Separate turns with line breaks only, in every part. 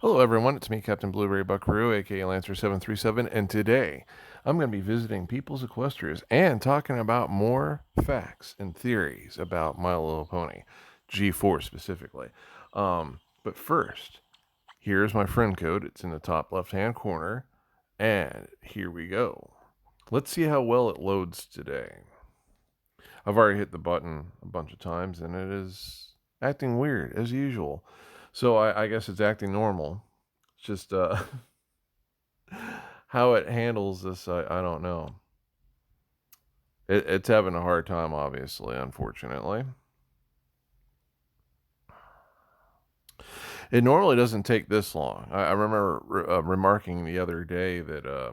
Hello, everyone. It's me, Captain Blueberry Buckaroo, aka Lancer737, and today I'm going to be visiting People's Equestrians and talking about more facts and theories about My Little Pony, G4 specifically. But first, here's my friend code. It's in the top left-hand corner, and here we go. Let's see how well it loads today. I've already hit the button a bunch of times, and it is acting weird as usual. So I guess it's acting normal. It's just how it handles this, I don't know. It's having a hard time, obviously, unfortunately. It normally doesn't take this long. I remember remarking the other day that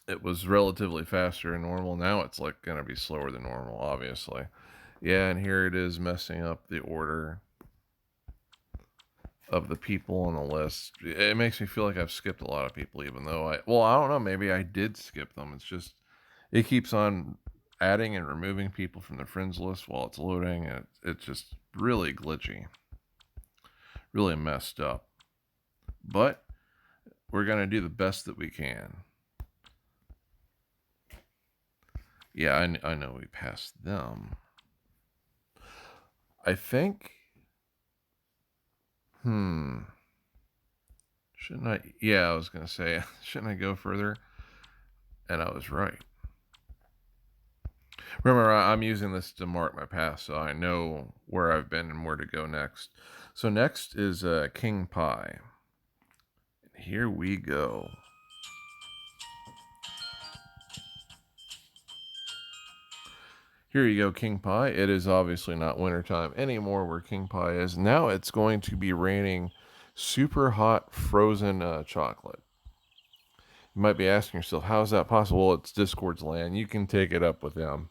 it was relatively faster than normal. Now it's like going to be slower than normal, obviously. Yeah, and here it is messing up the order of the people on the list. It makes me feel like I've skipped a lot of people, even though I don't know, maybe I did skip them. It's just, it keeps on adding and removing people from the friends list while it's loading, and it's just really glitchy, really messed up. But we're going to do the best that we can. Yeah, I know we passed them. I think, shouldn't I? Yeah, I was going to say, shouldn't I go further? And I was right. Remember, I'm using this to mark my path so I know where I've been and where to go next. So next is King Pie. Here we go. Here you go, King Pie. It is obviously not wintertime anymore where King Pie is. Now it's going to be raining super hot frozen chocolate. You might be asking yourself, how is that possible? Well, it's Discord's land. You can take it up with him.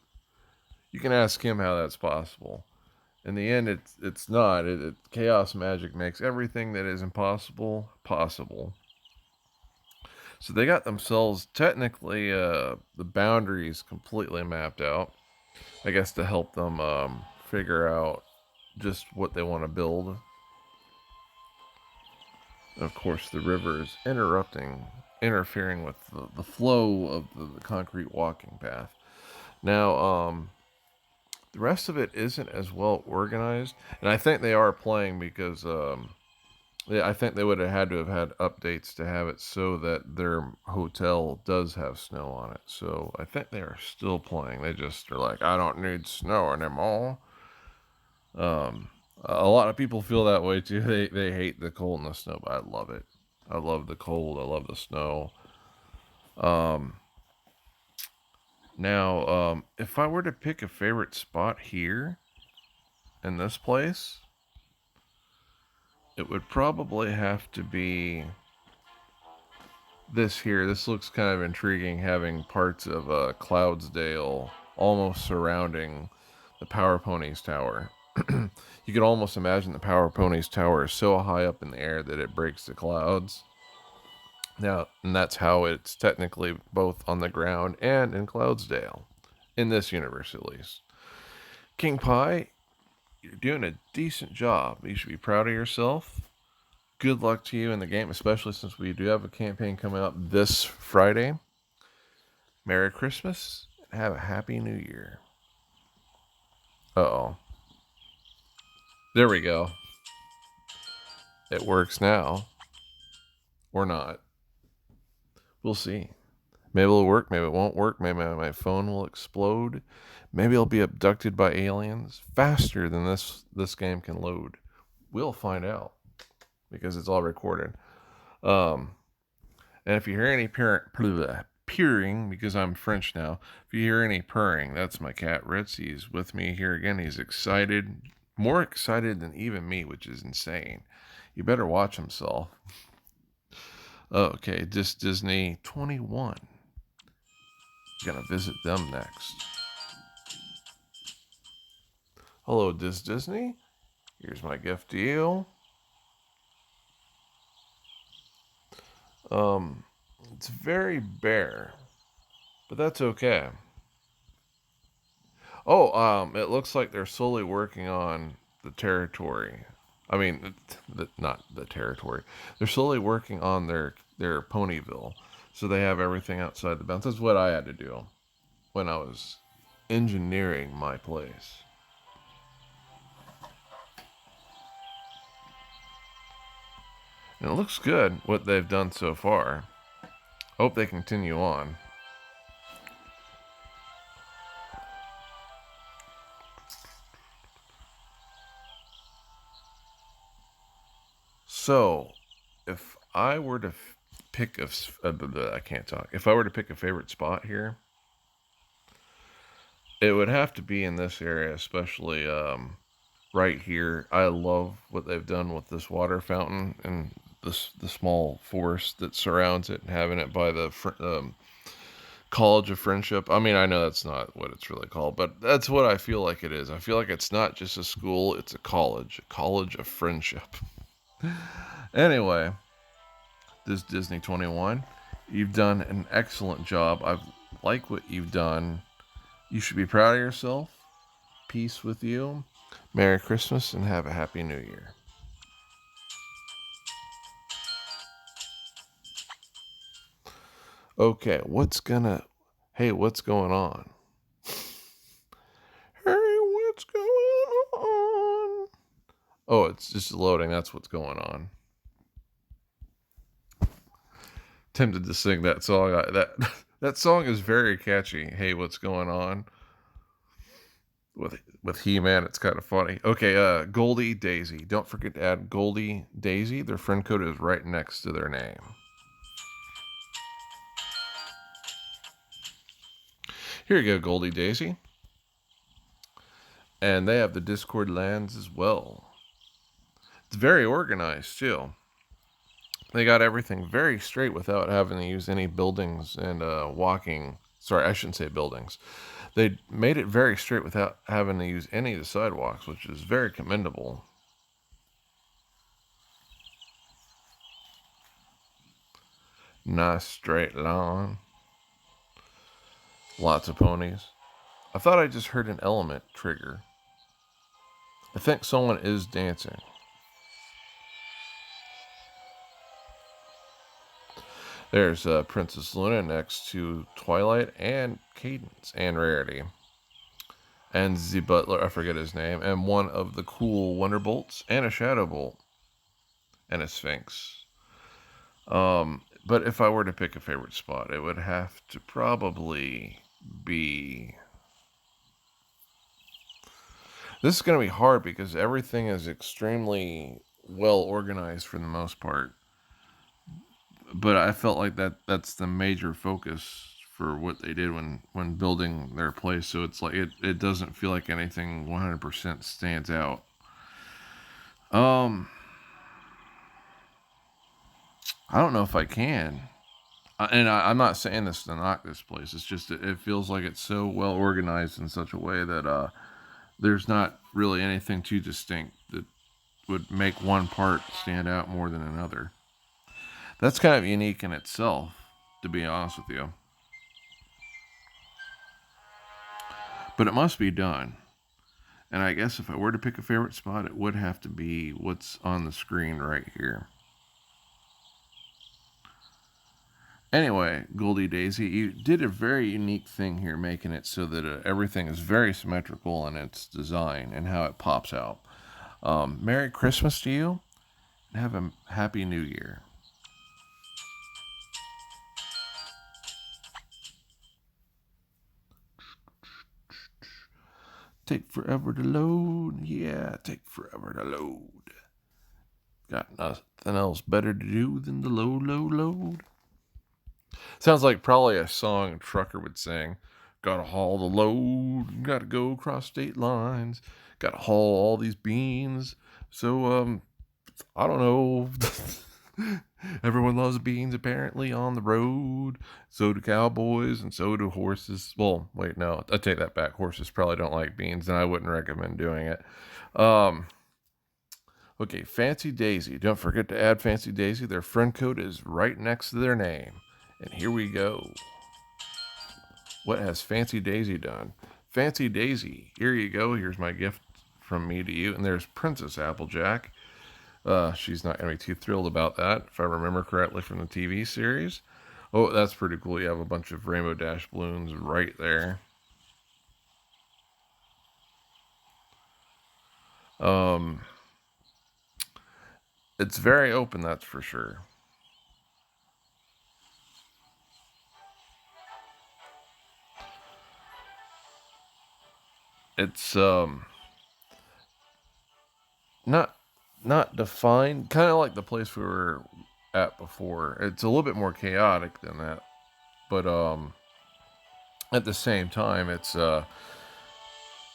You can ask him how that's possible. In the end, it's not. Chaos magic makes everything that is impossible possible. So they got themselves technically the boundaries completely mapped out. I guess to help them figure out just what they want to build. And of course, the river is interfering with the flow of the concrete walking path. Now, the rest of it isn't as well organized, and I think they are playing because I think they would have had to have had updates to have it so that their hotel does have snow on it. So I think they are still playing. They just are like, I don't need snow anymore. A lot of people feel that way too. They hate the cold and the snow, but I love it. I love the cold. I love the snow. Um, Now, if I were to pick a favorite spot here in this place, it would probably have to be this here. This looks kind of intriguing, having parts of Cloudsdale almost surrounding the Power Ponies Tower. You could almost imagine the Power Ponies Tower is so high up in the air that it breaks the clouds. Now, and that's how it's technically both on the ground and in Cloudsdale, in this universe at least. King Pie, you're doing a decent job. You should be proud of yourself. Good luck to you in the game, especially since we do have a campaign coming up this Friday. Merry Christmas and have a Happy New Year. Uh-oh. There we go. It works now. Or not. We'll see. Maybe it'll work, maybe it won't work, maybe my phone will explode. Maybe I'll be abducted by aliens faster than this game can load. We'll find out because it's all recorded. Um, and if you hear any purring, because I'm French now, if you hear any purring, that's my cat Ritz. He's with me here again. He's excited, more excited than even me, which is insane. You better watch himself. Okay, Disney 21. Gonna visit them next. Hello, Disney. Here's my gift to you. It's very bare, but that's okay. Oh, it looks like they're slowly working on the territory. I mean, not the territory. They're slowly working on their Ponyville, so they have everything outside the bounds. That's what I had to do when I was engineering my place. And it looks good what they've done so far. Hope they continue on. So, if I were to pick a, I can't talk. If I were to pick a favorite spot here, it would have to be in this area, especially right here. I love what they've done with this water fountain and the small forest that surrounds it, and having it by the College of Friendship. I mean, I know that's not what it's really called, but that's what I feel like it is. I feel like it's not just a school; it's a college of friendship. Anyway, this Disney 21, you've done an excellent job. I like what you've done. You should be proud of yourself. Peace with you. Merry Christmas and have a Happy New Year. Okay, hey, what's going on? Hey, what's going on? Oh, it's just loading. That's what's going on. Tempted to sing that song. That song is very catchy. Hey, what's going on? With He-Man, it's kind of funny. Okay, Goldie Daisy. Don't forget to add Goldie Daisy. Their friend code is right next to their name. Here you go, Goldie Daisy. And they have the Discord lands as well. It's very organized too. They got everything very straight without having to use any buildings and walking. Sorry, I shouldn't say buildings. They made it very straight without having to use any of the sidewalks, which is very commendable. Nice straight lawn. Lots of ponies. I thought I just heard an element trigger. I think someone is dancing. There's Princess Luna next to Twilight and Cadence and Rarity. And the butler, I forget his name, and one of the cool Wonderbolts and a Shadow Bolt and a Sphinx. But if I were to pick a favorite spot, it would have to probably be. This is going to be hard because everything is extremely well organized for the most part. But I felt like that's the major focus for what they did when building their place. So it's like it doesn't feel like anything 100% stands out. Um, I don't know if I can. I'm not saying this to knock this place. It's just it feels like it's so well organized in such a way that there's not really anything too distinct that would make one part stand out more than another. That's kind of unique in itself, to be honest with you. But it must be done. And I guess if I were to pick a favorite spot, it would have to be what's on the screen right here. Anyway, Goldie Daisy, you did a very unique thing here, making it so that everything is very symmetrical in its design and how it pops out. Merry Christmas to you, and have a Happy New Year. Take forever to load. Yeah, take forever to load. Got nothing else better to do than to load. Sounds like probably a song a trucker would sing. Gotta haul the load, gotta go across state lines, gotta haul all these beans. So, I don't know. Everyone loves beans apparently on the road. So do cowboys and so do horses. Well, wait, no, I take that back. Horses probably don't like beans, and I wouldn't recommend doing it. Um, okay, Fancy Daisy. Don't forget to add Fancy Daisy. Their friend code is right next to their name. And here we go. What has Fancy Daisy done? Fancy Daisy, here you go. Here's my gift from me to you. And there's Princess Applejack. She's not going to be too thrilled about that, if I remember correctly from the TV series. Oh, that's pretty cool. You have a bunch of Rainbow Dash balloons right there. Um, it's very open, that's for sure. It's not not defined, kind of like the place we were at before. It's a little bit more chaotic than that, but at the same time, it's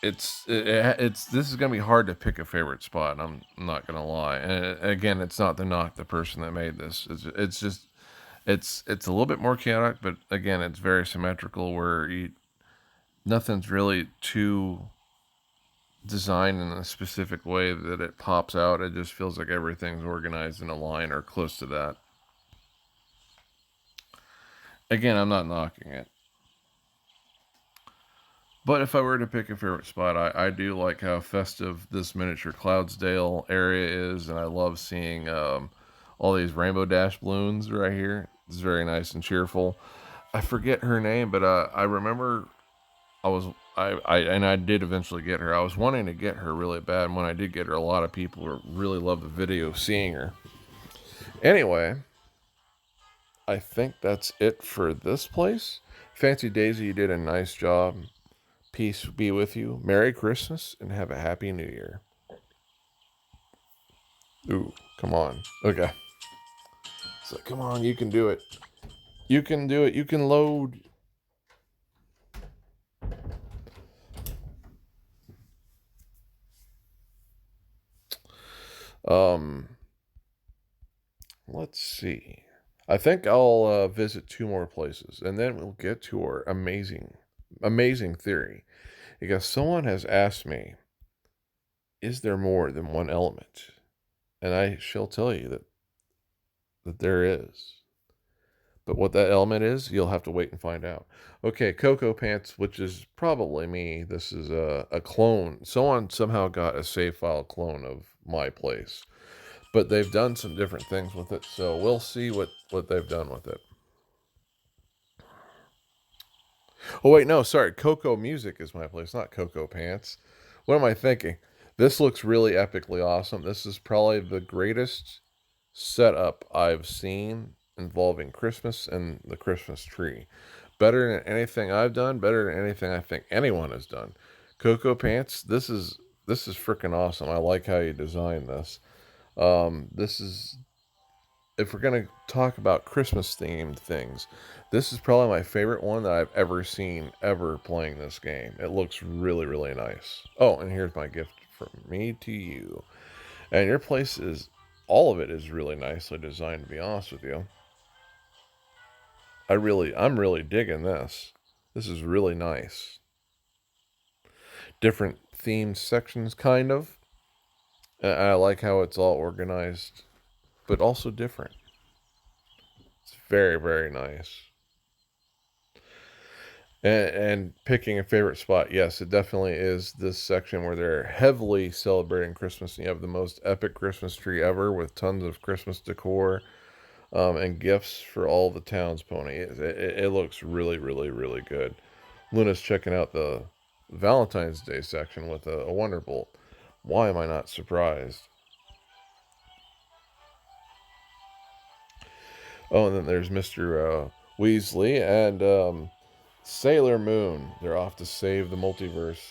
this is gonna be hard to pick a favorite spot. I'm not gonna lie. And again, it's not to knock the person that made this. It's just it's a little bit more chaotic, but again, it's very symmetrical where nothing's really too designed in a specific way that it pops out. It just feels like everything's organized in a line or close to that. Again, I'm not knocking it. But if I were to pick a favorite spot, I do like how festive this miniature Cloudsdale area is, and I love seeing all these Rainbow Dash balloons right here. It's very nice and cheerful. I forget her name, but I remember I was I did eventually get her. I was wanting to get her really bad, and when I did get her, a lot of people really loved the video of seeing her. Anyway, I think that's it for this place. Fancy Daisy, you did a nice job. Peace be with you. Merry Christmas and have a Happy New Year. Ooh, come on. Okay. So come on, you can do it. You can do it. You can load. Um, let's see. I think I'll visit two more places, and then we'll get to our amazing theory. Because someone has asked me, is there more than one element? And I shall tell you that there is. But what that element is, you'll have to wait and find out. Okay, Coco Pants, which is probably me. This is a clone. Someone somehow got a save file clone of my place. But they've done some different things with it, so we'll see what they've done with it. Oh, wait, no, sorry. Coco Music is my place, not Coco Pants. What am I thinking? This looks really epically awesome. This is probably the greatest setup I've seen involving Christmas and the Christmas tree. Better than anything I've done, better than anything I think anyone has done. Coco Pants, this is freaking awesome. I like how you designed this. This is if we're gonna talk about Christmas themed things, this is probably my favorite one that I've ever seen ever playing this game. It looks really, really nice. Oh, and here's my gift from me to you. And your place is all of it is really nicely designed, to be honest with you. I'm really digging this. This is really nice. Different themed sections, kind of. And I like how it's all organized, but also different. It's very, very nice. And picking a favorite spot, yes, it definitely is this section where they're heavily celebrating Christmas. And you have the most epic Christmas tree ever with tons of Christmas decor and gifts for all the townspeople. It looks really, really, really good. Luna's checking out the Valentine's Day section with a Wonderbolt. Why am I not surprised? Oh, and then there's Mr. Weasley and Sailor Moon. They're off to save the multiverse.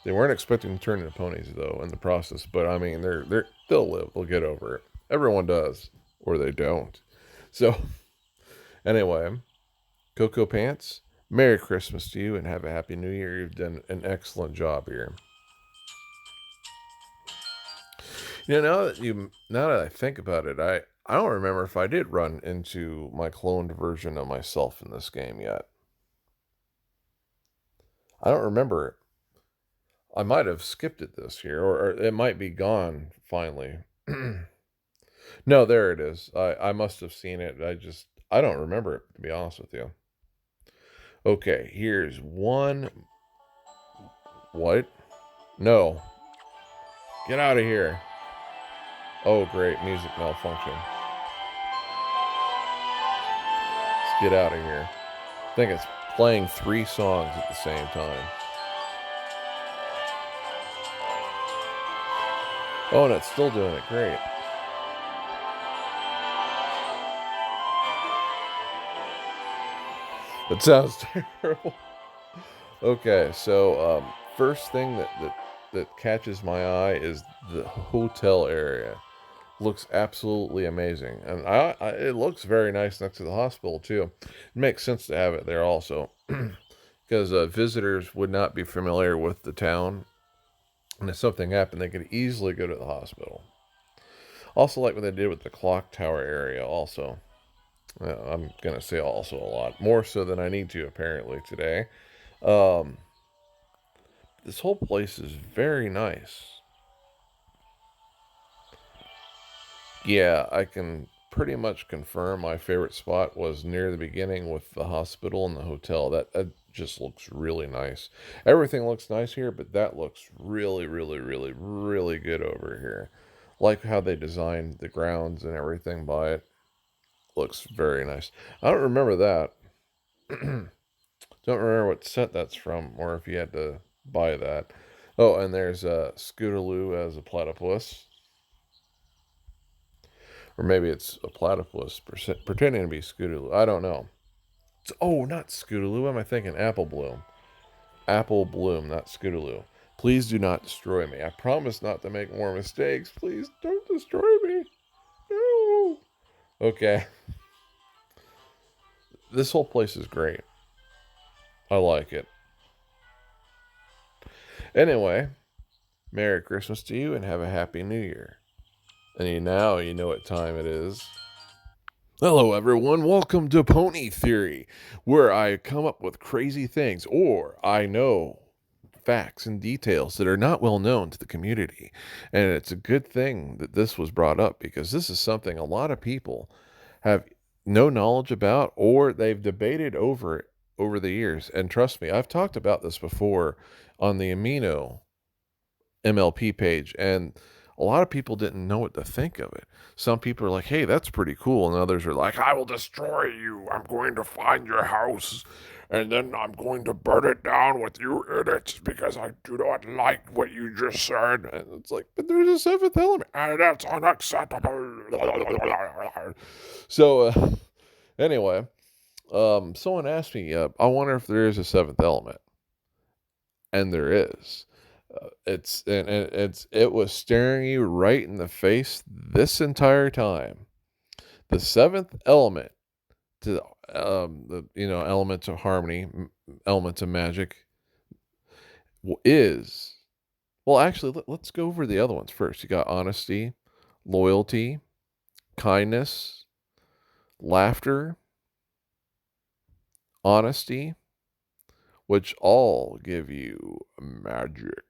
They weren't expecting to turn into ponies though in the process, but I mean they'll live. They'll get over it. Everyone does, or they don't. So anyway, Coco Pants, Merry Christmas to you and have a Happy New Year. You've done an excellent job here. You know, now that I think about it, I don't remember if I did run into my cloned version of myself in this game yet. I don't remember it. I might have skipped it this year, or it might be gone finally. No, there it is. I must have seen it. I don't remember it, to be honest with you. Okay, here's one. What? No. Get out of here. Oh, great. Music malfunction. Let's get out of here. I think it's playing 3 songs at the same time. Oh, and it's still doing it. Great. That sounds terrible. Okay, so first thing that catches my eye is the hotel area. Looks absolutely amazing, and it looks very nice next to the hospital too. It makes sense to have it there also, because visitors would not be familiar with the town, and if something happened, they could easily go to the hospital. Also, like what they did with the clock tower area. Also, I'm gonna say also a lot more so than I need to apparently today. Um, this whole place is very nice. Yeah, I can pretty much confirm my favorite spot was near the beginning with the hospital and the hotel. That just looks really nice. Everything looks nice here, but that looks really, really, really, really good over here. Like how they designed the grounds and everything by it. Looks very nice. I don't remember that. Don't remember what set that's from, or if you had to buy that. Oh, and there's Scootaloo as a platypus. Or maybe it's a platypus pretending to be Scootaloo. I don't know. Oh, not Scootaloo. What am I thinking? Apple Bloom. Apple Bloom, not Scootaloo. Please do not destroy me. I promise not to make more mistakes. Please don't destroy me. No. Okay. This whole place is great. I like it. Anyway, Merry Christmas to you and have a Happy New Year. And now you know what time it is. Hello, everyone. Welcome to Pony Theory, where I come up with crazy things, or I know facts and details that are not well known to the community. And it's a good thing that this was brought up because this is something a lot of people have no knowledge about, or they've debated over it over the years. And trust me, I've talked about this before on the Amino MLP page, and a lot of people didn't know what to think of it. Some people are like, hey, that's pretty cool. And others are like, I will destroy you. I'm going to find your house. And then I'm going to burn it down with you in it because I do not like what you just said. And it's like, but there's a seventh element. And that's unacceptable. So, anyway, someone asked me, I wonder if there is a seventh element. And there is. It was staring you right in the face this entire time. The seventh element to the elements of harmony, elements of magic is well. Actually, let's go over the other ones first. You got honesty, loyalty, kindness, laughter, honesty, which all give you magic.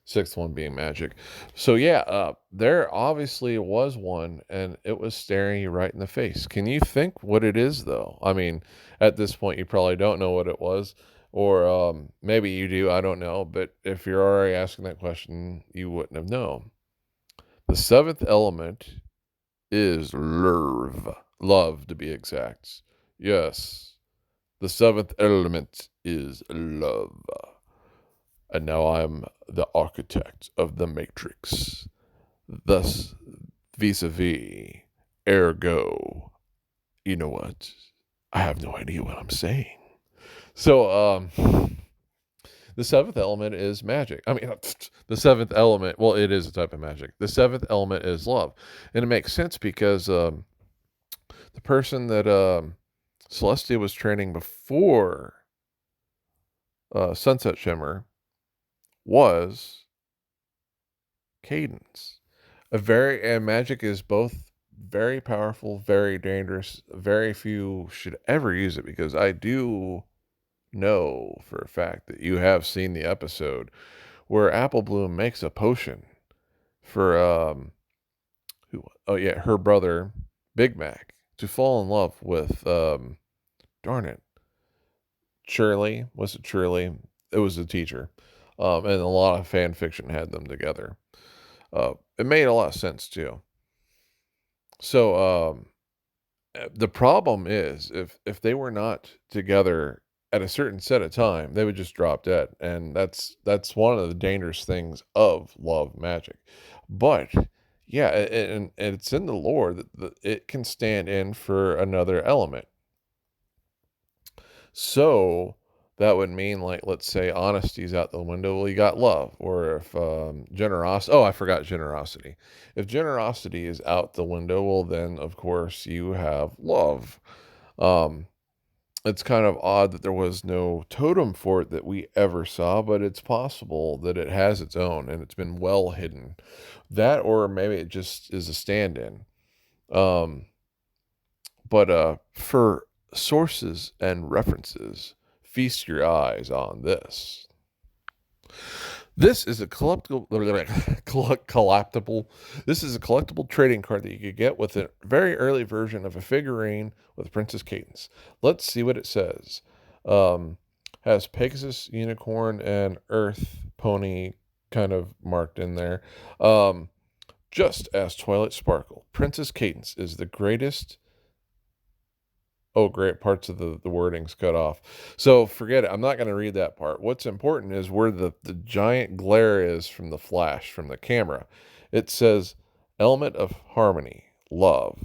Sixth one being magic. So yeah, there obviously was one, and it was staring you right in the face. Can you think what it is, though? I mean, at this point, you probably don't know what it was, or maybe you do. I don't know. But if you're already asking that question, you wouldn't have known. The seventh element is love. Love, to be exact. Yes, the seventh element is love. And now I'm the architect of the matrix. Thus, vis-a-vis, ergo, you know what? I have no idea what I'm saying. So, the seventh element is magic. I mean, the seventh element, well, it is a type of magic. The seventh element is love. And it makes sense because the person that Celestia was training before Sunset Shimmer was Cadence. And magic is both very powerful, very dangerous. Very few should ever use it because I do know for a fact that you have seen the episode where Apple Bloom makes a potion for her brother Big Mac to fall in love with darn it, Shirley. Was it Shirley? It was the teacher. And a lot of fan fiction had them together. It made a lot of sense too. So, the problem is if they were not together at a certain set of time, they would just drop dead, and that's one of the dangerous things of love magic. But yeah, and it's in the lore that it can stand in for another element. So that would mean, like, let's say honesty's out the window. Well, you got love, or if generosity. Oh, I forgot generosity. If generosity is out the window, well, then of course you have love. Um, it's kind of odd that there was no totem for it that we ever saw, but it's possible that it has its own and it's been well hidden. That, or maybe it just is a stand-in. Um, but for sources and references, feast your eyes on this. This is a collectible, collectible. This is a collectible trading card that you could get with a very early version of a figurine with Princess Cadence. Let's see what it says. Um, has Pegasus, unicorn, and Earth pony kind of marked in there. Um, just as Twilight Sparkle, Princess Cadence is the greatest. Oh, great. Parts of the wording's cut off. So forget it. I'm not going to read that part. What's important is where the giant glare is from the flash, from the camera. It says element of harmony, love,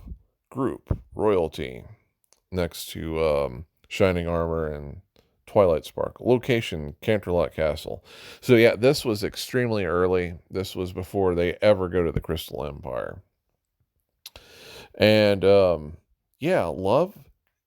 group, royalty, next to Shining Armor and Twilight Sparkle. Location, Canterlot Castle. So yeah, this was extremely early. This was before they ever go to the Crystal Empire. And yeah, love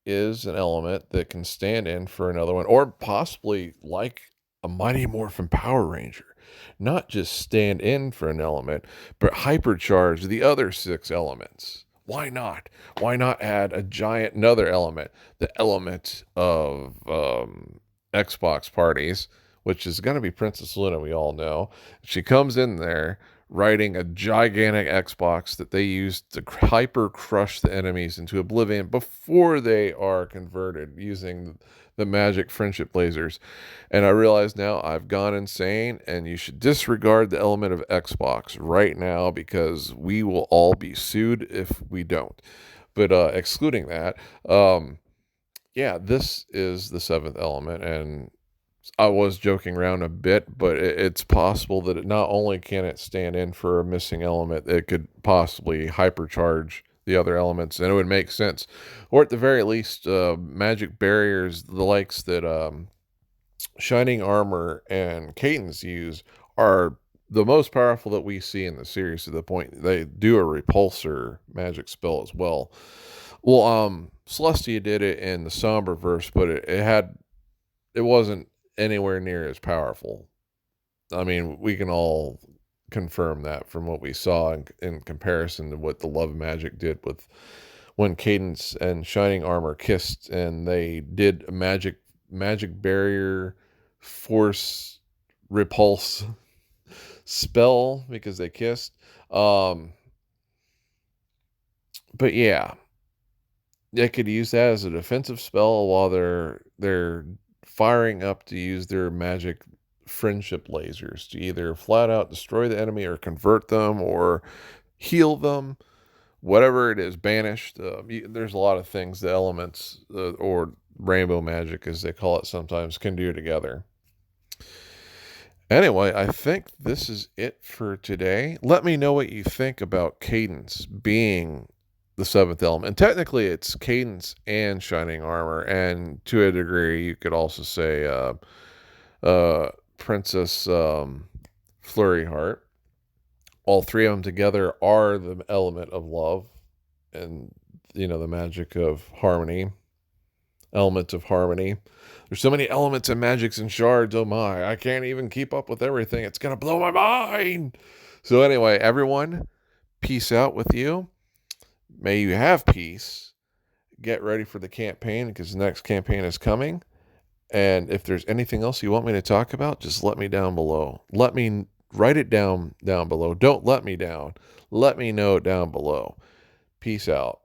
is an element that can stand in for another one, or possibly like a Mighty Morphin Power Ranger, not just stand in for an element, but hypercharge the other six elements. Why not? Why not add a giant another element, the element of Xbox parties, which is going to be Princess Luna, we all know. She comes in there riding a gigantic Xbox that they use to hyper crush the enemies into oblivion before they are converted using the magic friendship lasers. And I realize now I've gone insane, and you should disregard the element of Xbox right now because we will all be sued if we don't. But excluding that, yeah, this is the seventh element, and I was joking around a bit, but it's possible that it not only can it stand in for a missing element, it could possibly hypercharge the other elements, and it would make sense. Or at the very least, magic barriers, the likes that Shining Armor and Cadence use, are the most powerful that we see in the series, to the point they do a repulsor magic spell as well. Well, Celestia did it in the Somber verse, but it wasn't anywhere near as powerful. I mean, we can all confirm that from what we saw in comparison to what the Love Magic did with when Cadence and Shining Armor kissed, and they did a magic barrier force repulse spell because they kissed. But yeah, they could use that as a defensive spell while they're firing up to use their magic friendship lasers to either flat out destroy the enemy or convert them or heal them, whatever it is, banished. There's a lot of things the elements or rainbow magic, as they call it sometimes, can do together. Anyway, I think this is it for today. Let me know what you think about Cadence being the seventh element. And technically, it's Cadence and Shining Armor, and to a degree, you could also say Princess Flurry Heart. All three of them together are the element of love, and the magic of harmony. Element of harmony. There's so many elements and magics and shards. Oh my, I can't even keep up with everything. It's gonna blow my mind. So anyway, everyone, peace out with you. May you have peace. Get ready for the campaign because the next campaign is coming. And if there's anything else you want me to talk about, just let me down below. Let me write it down below. Don't let me down. Let me know down below. Peace out.